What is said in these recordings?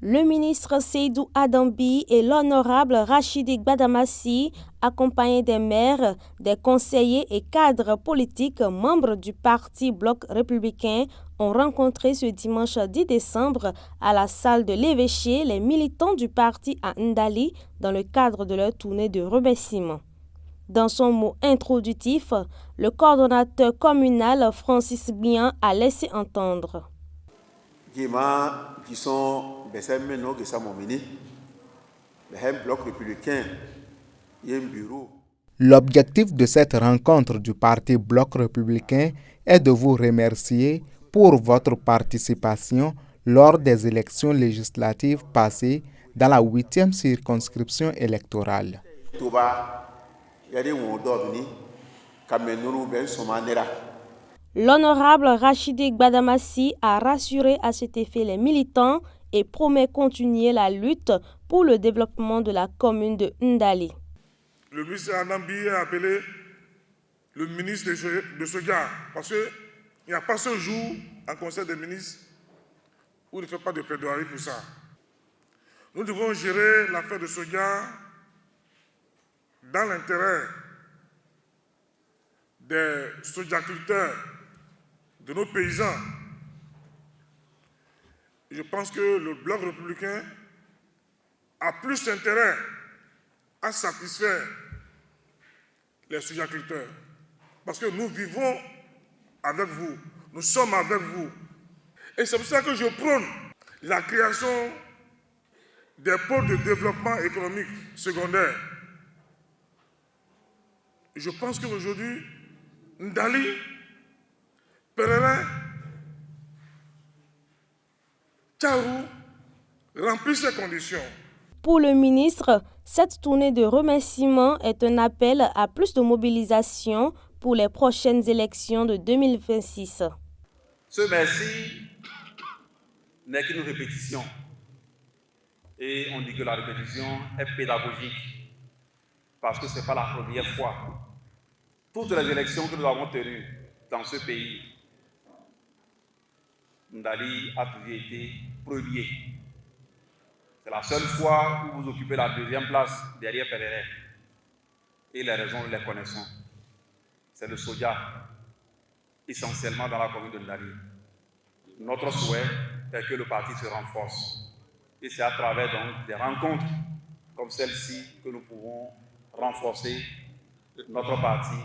Le ministre Seydou Adambi et l'honorable Rachidi Gbadamassi, accompagnés des maires, des conseillers et cadres politiques membres du parti Bloc républicain, ont rencontré ce dimanche 10 décembre à la salle de l'évêché les militants du parti à Ndali dans le cadre de leur tournée de remerciements. Dans son mot introductif, le coordonnateur communal Francis Bian a laissé entendre. L'objectif de cette rencontre du Parti Bloc républicain est de vous remercier pour votre participation lors des élections législatives passées dans la 8e circonscription électorale. L'honorable Rachidi Gbadamassi a rassuré à cet effet les militants et promet continuer la lutte pour le développement de la commune de Ndali. Le ministre Adambi a appelé le ministre de Sodia parce qu'il n'y a pas ce jour en conseil des ministres où il ne fait pas de plaidoirie pour ça. Nous devons gérer l'affaire de Sodia dans l'intérêt des sodiaculteurs, de nos paysans. Je pense que le Bloc républicain a plus intérêt à satisfaire les sodiaculteurs. Parce que nous vivons avec vous, nous sommes avec vous. Et c'est pour ça que je prône la création des pôles de développement économique secondaire. Je pense qu'aujourd'hui, Ndali, Pereira, Tcharou remplissent ces conditions. Pour le ministre, cette tournée de remerciements est un appel à plus de mobilisation pour les prochaines élections de 2026. Ce merci n'est qu'une répétition. Et on dit que la répétition est pédagogique parce que ce n'est pas la première fois. Toutes les élections que nous avons tenues dans ce pays, Ndali a toujours été premier. C'est la seule fois où vous occupez la deuxième place derrière Pereira. Et les raisons, nous les connaissons. C'est le soja, essentiellement dans la commune de Ndali. Notre souhait est que le parti se renforce. Et c'est à travers donc des rencontres comme celle-ci que nous pouvons renforcer notre parti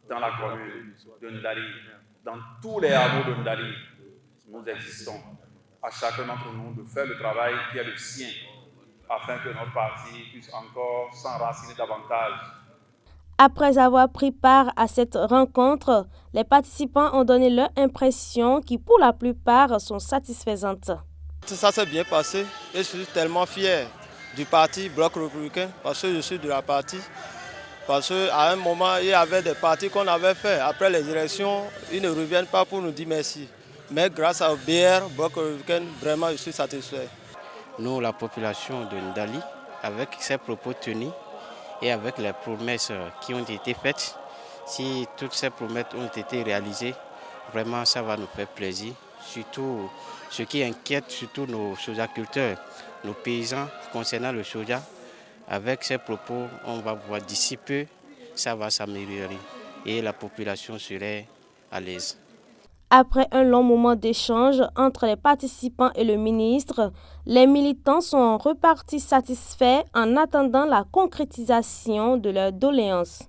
dans la commune de Ndali. Dans tous les hameaux de Ndali, nous existons. À chacun d'entre nous de faire le travail qui est le sien, afin que notre parti puisse encore s'enraciner davantage. Après avoir pris part à cette rencontre, les participants ont donné leur impression qui, pour la plupart, sont satisfaisantes. Ça s'est bien passé et je suis tellement fier du parti Bloc républicain parce que je suis de la partie. Parce qu'à un moment, il y avait des partis qu'on avait fait. Après les élections, ils ne reviennent pas pour nous dire merci. Mais grâce au BR, Bloc républicain, vraiment, je suis satisfait. Nous, la population de Ndali, avec ces propos tenus et avec les promesses qui ont été faites, si toutes ces promesses ont été réalisées, vraiment, ça va nous faire plaisir. Surtout, ce qui inquiète surtout nos sojaculteurs, nos paysans concernant le soja. Avec ces propos, on va voir d'ici peu, ça va s'améliorer et la population serait à l'aise. Après un long moment d'échange entre les participants et le ministre, les militants sont repartis satisfaits en attendant la concrétisation de leurs doléances.